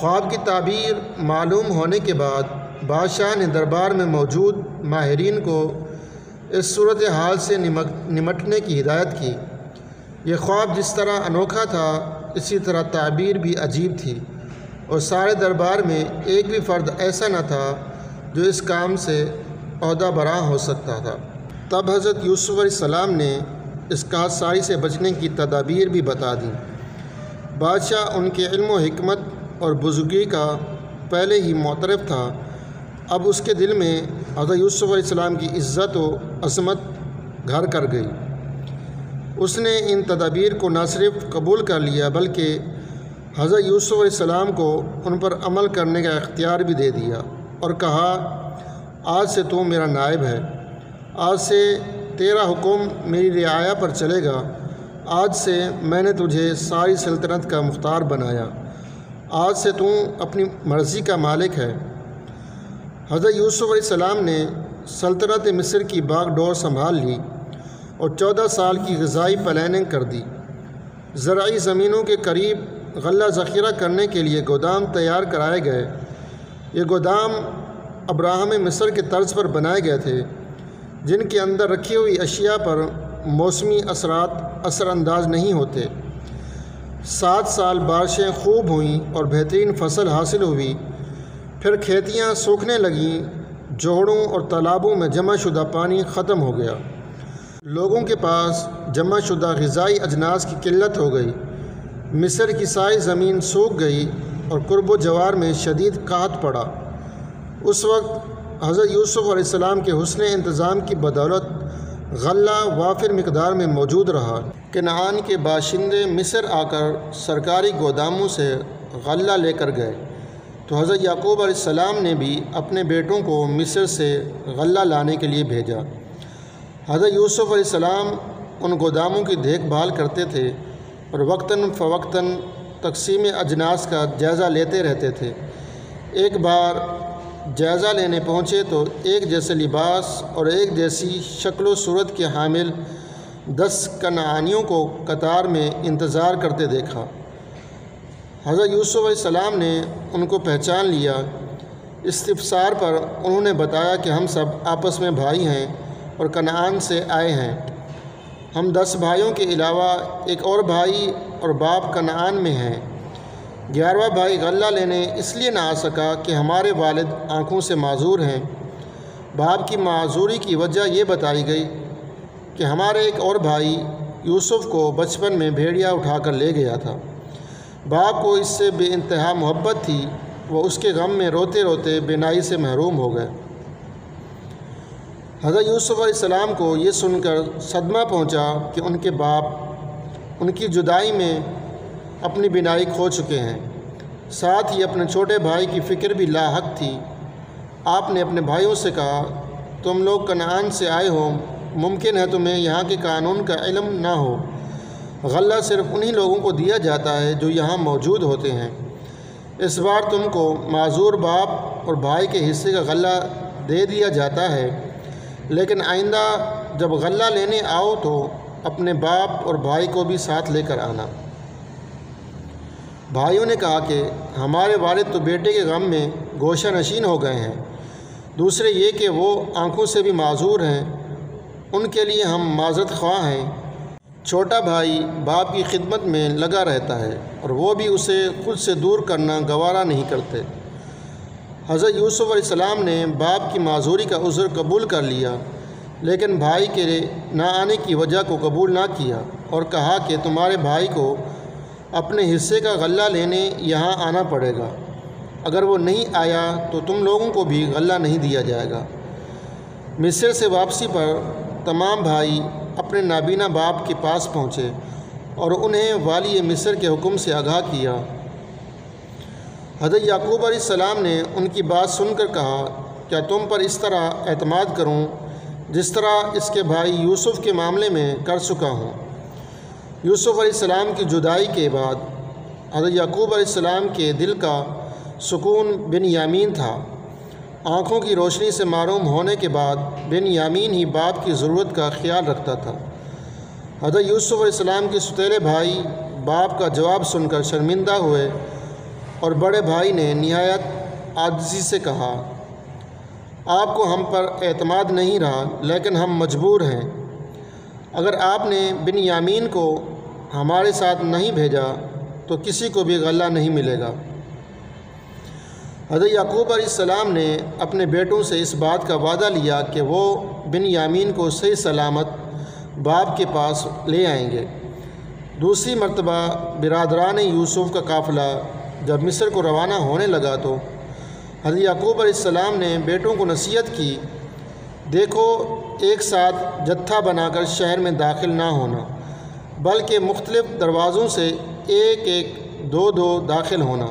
خواب کی تعبیر معلوم ہونے کے بعد بادشاہ نے دربار میں موجود ماہرین کو اس صورتحال سے نمٹنے کی ہدایت کی۔ یہ خواب جس طرح انوکھا تھا اسی طرح تعبیر بھی عجیب تھی، اور سارے دربار میں ایک بھی فرد ایسا نہ تھا جو اس کام سے عہدہ براں ہو سکتا تھا۔ تب حضرت یوسف علیہ السلام نے اس کاساری سے بچنے کی تدابیر بھی بتا دیں۔ بادشاہ ان کے علم و حکمت اور بزرگی کا پہلے ہی معترف تھا، اب اس کے دل میں حضرت یوسف علیہ السلام کی عزت و عظمت گھر کر گئی۔ اس نے ان تدابیر کو نہ صرف قبول کر لیا بلکہ حضرت یوسف علیہ السلام کو ان پر عمل کرنے کا اختیار بھی دے دیا، اور کہا آج سے تو میرا نائب ہے، آج سے تیرا حکم میری رعایا پر چلے گا، آج سے میں نے تجھے ساری سلطنت کا مختار بنایا، آج سے تو اپنی مرضی کا مالک ہے۔ حضرت یوسف علیہ السلام نے سلطنت مصر کی باغ ڈور سنبھال لی اور 14 سال کی غذائی پلاننگ کر دی۔ زرعی زمینوں کے قریب غلہ ذخیرہ کرنے کے لیے گودام تیار کرائے گئے۔ یہ گودام ابراہیم مصر کے طرز پر بنائے گئے تھے، جن کے اندر رکھی ہوئی اشیاء پر موسمی اثرات اثر انداز نہیں ہوتے۔ 7 سال بارشیں خوب ہوئیں اور بہترین فصل حاصل ہوئی، پھر کھیتیاں سوکھنے لگیں، جوہڑوں اور تالابوں میں جمع شدہ پانی ختم ہو گیا، لوگوں کے پاس جمع شدہ غذائی اجناس کی قلت ہو گئی، مصر کی ساری زمین سوکھ گئی اور قرب و جوار میں شدید قحط پڑا۔ اس وقت حضرت یوسف علیہ السلام کے حسن انتظام کی بدولت غلہ وافر مقدار میں موجود رہا۔ کنعان کے باشندے مصر آ کر سرکاری گوداموں سے غلہ لے کر گئے، تو حضرت یعقوب علیہ السلام نے بھی اپنے بیٹوں کو مصر سے غلہ لانے کے لیے بھیجا۔ حضرت یوسف علیہ السلام ان گوداموں کی دیکھ بھال کرتے تھے اور وقتاً فوقتاً تقسیم اجناس کا جائزہ لیتے رہتے تھے۔ ایک بار جائزہ لینے پہنچے تو ایک جیسے لباس اور ایک جیسی شکل و صورت کے حامل 10 کنعانیوں کو قطار میں انتظار کرتے دیکھا۔ حضرت یوسف علیہ السلام نے ان کو پہچان لیا۔ استفسار پر انہوں نے بتایا کہ ہم سب آپس میں بھائی ہیں اور کنعان سے آئے ہیں۔ ہم 10 بھائیوں کے علاوہ ایک اور بھائی اور باپ کنعان میں ہیں۔ 11واں بھائی غلہ لینے اس لیے نہ آ سکا کہ ہمارے والد آنکھوں سے معذور ہیں۔ باپ کی معذوری کی وجہ یہ بتائی گئی کہ ہمارے ایک اور بھائی یوسف کو بچپن میں بھیڑیا اٹھا کر لے گیا تھا۔ باپ کو اس سے بے انتہا محبت تھی، وہ اس کے غم میں روتے روتے بینائی سے محروم ہو گئے۔ حضرت یوسف علیہ السلام کو یہ سن کر صدمہ پہنچا کہ ان کے باپ ان کی جدائی میں اپنی بینائی کھو چکے ہیں، ساتھ ہی اپنے چھوٹے بھائی کی فکر بھی لاحق تھی۔ آپ نے اپنے بھائیوں سے کہا، تم لوگ کنعان سے آئے ہو، ممکن ہے تمہیں یہاں کے قانون کا علم نہ ہو۔ غلہ صرف انہی لوگوں کو دیا جاتا ہے جو یہاں موجود ہوتے ہیں۔ اس بار تم کو معذور باپ اور بھائی کے حصے کا غلہ دے دیا جاتا ہے، لیکن آئندہ جب غلہ لینے آؤ تو اپنے باپ اور بھائی کو بھی ساتھ لے کر آنا۔ بھائیوں نے کہا کہ ہمارے والد تو بیٹے کے غم میں گوشہ نشین ہو گئے ہیں، دوسرے یہ کہ وہ آنکھوں سے بھی معذور ہیں، ان کے لیے ہم معذرت خواہ ہیں۔ چھوٹا بھائی باپ کی خدمت میں لگا رہتا ہے اور وہ بھی اسے خود سے دور کرنا گوارا نہیں کرتے۔ حضرت یوسف علیہ السلام نے باپ کی معذوری کا عذر قبول کر لیا، لیکن بھائی کے نہ آنے کی وجہ کو قبول نہ کیا اور کہا کہ تمہارے بھائی کو اپنے حصے کا غلہ لینے یہاں آنا پڑے گا، اگر وہ نہیں آیا تو تم لوگوں کو بھی غلہ نہیں دیا جائے گا۔ مصر سے واپسی پر تمام بھائی اپنے نابینا باپ کے پاس پہنچے اور انہیں والی مصر کے حکم سے آگاہ کیا۔ حضرت یعقوب علیہ السلام نے ان کی بات سن کر کہا، کیا تم پر اس طرح اعتماد کروں جس طرح اس کے بھائی یوسف کے معاملے میں کر چکا ہوں؟ یوسف علیہ السلام کی جدائی کے بعد حضرت یعقوب علیہ السلام کے دل کا سکون بن یامین تھا۔ آنکھوں کی روشنی سے محروم ہونے کے بعد بن یامین ہی باپ کی ضرورت کا خیال رکھتا تھا۔ حضرت یوسف علیہ السلام کے ستیلے بھائی باپ کا جواب سن کر شرمندہ ہوئے اور بڑے بھائی نے نہایت عاجزی سے کہا، آپ کو ہم پر اعتماد نہیں رہا، لیکن ہم مجبور ہیں۔ اگر آپ نے بنیامین کو ہمارے ساتھ نہیں بھیجا تو کسی کو بھی غلہ نہیں ملے گا۔ حضرت یعقوب علیہ السلام نے اپنے بیٹوں سے اس بات کا وعدہ لیا کہ وہ بنیامین کو صحیح سلامت باپ کے پاس لے آئیں گے۔ دوسری مرتبہ برادران یوسف کا قافلہ جب مصر کو روانہ ہونے لگا تو حضرت یعقوب علیہ السلام نے بیٹوں کو نصیحت کی، دیکھو ایک ساتھ جتھا بنا کر شہر میں داخل نہ ہونا، بلکہ مختلف دروازوں سے ایک ایک دو دو داخل ہونا۔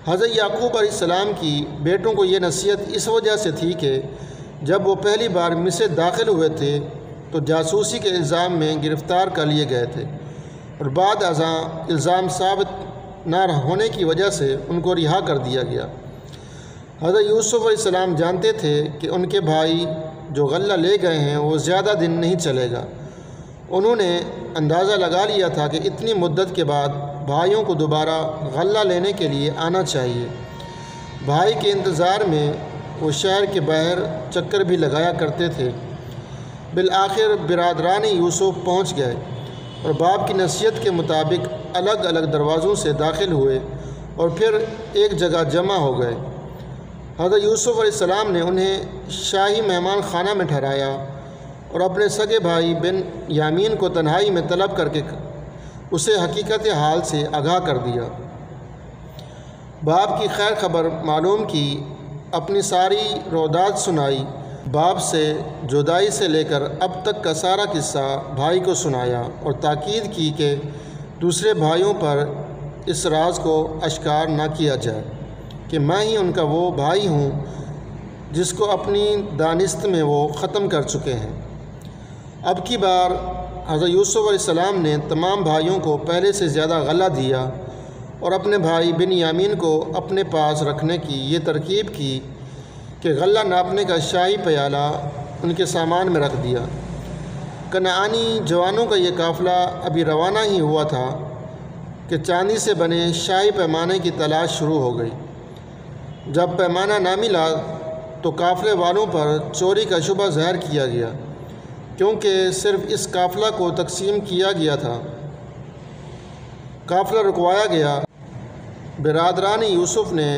حضرت یعقوب علیہ السلام کی بیٹوں کو یہ نصیحت اس وجہ سے تھی کہ جب وہ پہلی بار مصر داخل ہوئے تھے تو جاسوسی کے الزام میں گرفتار کر لیے گئے تھے، اور بعد ازاں الزام ثابت نہ ہونے کی وجہ سے ان کو رہا کر دیا گیا۔ حضرت یوسف علیہ السلام جانتے تھے کہ ان کے بھائی جو غلہ لے گئے ہیں وہ زیادہ دن نہیں چلے گا۔ انہوں نے اندازہ لگا لیا تھا کہ اتنی مدت کے بعد بھائیوں کو دوبارہ غلہ لینے کے لیے آنا چاہیے۔ بھائی کے انتظار میں وہ شہر کے باہر چکر بھی لگایا کرتے تھے۔ بالآخر برادران یوسف پہنچ گئے اور باپ کی نصیحت کے مطابق الگ الگ دروازوں سے داخل ہوئے اور پھر ایک جگہ جمع ہو گئے۔ حضرت یوسف علیہ السلام نے انہیں شاہی مہمان خانہ میں ٹھہرایا اور اپنے سگے بھائی بن یامین کو تنہائی میں طلب کر کے اسے حقیقت حال سے آگاہ کر دیا۔ باپ کی خیر خبر معلوم کی، اپنی ساری روداد سنائی، باپ سے جدائی سے لے کر اب تک کا سارا قصہ بھائی کو سنایا اور تاکید کی کہ دوسرے بھائیوں پر اس راز کو اشکار نہ کیا جائے کہ میں ہی ان کا وہ بھائی ہوں جس کو اپنی دانست میں وہ ختم کر چکے ہیں۔ اب کی بار حضرت یوسف علیہ السلام نے تمام بھائیوں کو پہلے سے زیادہ غلہ دیا اور اپنے بھائی بن یامین کو اپنے پاس رکھنے کی یہ ترکیب کی کہ غلہ ناپنے کا شاہی پیالہ ان کے سامان میں رکھ دیا۔ کنعانی جوانوں کا یہ قافلہ ابھی روانہ ہی ہوا تھا کہ چاندی سے بنے شاہی پیمانے کی تلاش شروع ہو گئی۔ جب پیمانہ نہ ملا تو قافلے والوں پر چوری کا شبہ ظاہر کیا گیا، کیونکہ صرف اس قافلہ کو تقسیم کیا گیا تھا۔ قافلہ رکوایا گیا۔ برادران یوسف نے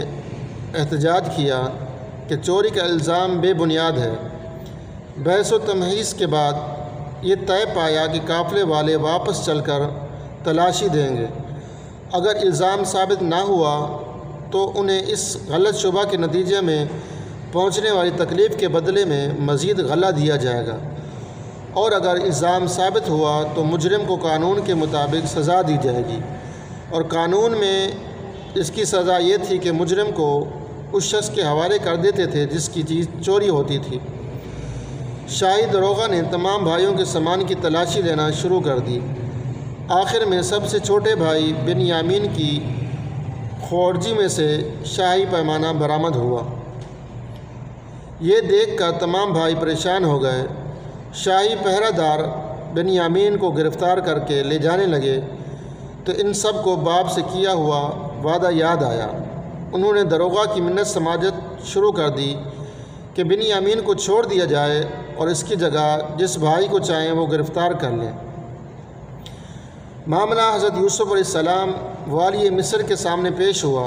احتجاج کیا کہ چوری کا الزام بے بنیاد ہے۔ بحث و تمحیص کے بعد یہ طے پایا کہ قافلے والے واپس چل کر تلاشی دیں گے۔ اگر الزام ثابت نہ ہوا تو انہیں اس غلط شبہ کے نتیجے میں پہنچنے والی تکلیف کے بدلے میں مزید غلہ دیا جائے گا، اور اگر الزام ثابت ہوا تو مجرم کو قانون کے مطابق سزا دی جائے گی، اور قانون میں اس کی سزا یہ تھی کہ مجرم کو اس شخص کے حوالے کر دیتے تھے جس کی چیز چوری ہوتی تھی۔ شاہی داروغہ نے تمام بھائیوں کے سامان کی تلاشی لینا شروع کر دی۔ آخر میں سب سے چھوٹے بھائی بن یامین کی خورجی میں سے شاہی پیمانہ برآمد ہوا۔ یہ دیکھ کر تمام بھائی پریشان ہو گئے۔ شاہی پہرہ دار بن یامین کو گرفتار کر کے لے جانے لگے تو ان سب کو باپ سے کیا ہوا وعدہ یاد آیا۔ انہوں نے داروغہ کی منت سماجت شروع کر دی کہ بن یامین کو چھوڑ دیا جائے اور اس کی جگہ جس بھائی کو چاہیں وہ گرفتار کر لیں۔ معاملہ حضرت یوسف علیہ السلام والی مصر کے سامنے پیش ہوا۔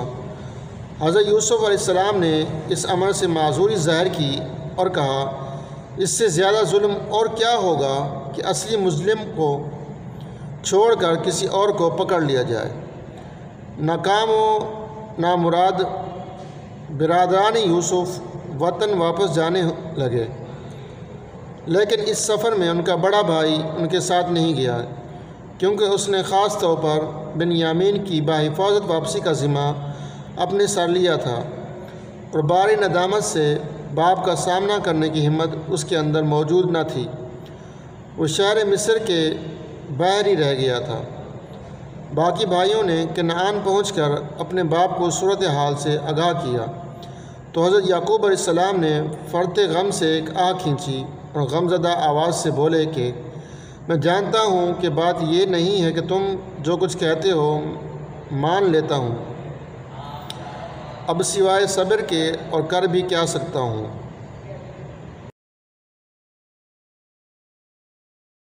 حضرت یوسف علیہ السلام نے اس عمل سے معذوری ظاہر کی اور کہا، اس سے زیادہ ظلم اور کیا ہوگا کہ اصلی مظلم کو چھوڑ کر کسی اور کو پکڑ لیا جائے۔ ناکام و نامراد برادران یوسف وطن واپس جانے لگے، لیکن اس سفر میں ان کا بڑا بھائی ان کے ساتھ نہیں گیا، کیونکہ اس نے خاص طور پر بن یامین کی بحفاظت واپسی کا ذمہ اپنے سر لیا تھا، اور باری ندامت سے باپ کا سامنا کرنے کی ہمت اس کے اندر موجود نہ تھی۔ وہ شہر مصر کے باہر ہی رہ گیا تھا۔ باقی بھائیوں نے کنعان پہنچ کر اپنے باپ کو صورتحال سے آگاہ کیا تو حضرت یعقوب علیہ السلام نے فرط غم سے ایک آہ کھینچی اور غمزدہ آواز سے بولے کہ میں جانتا ہوں کہ بات یہ نہیں ہے کہ تم جو کچھ کہتے ہو مان لیتا ہوں، اب سوائے صبر کے اور کر بھی کیا سکتا ہوں۔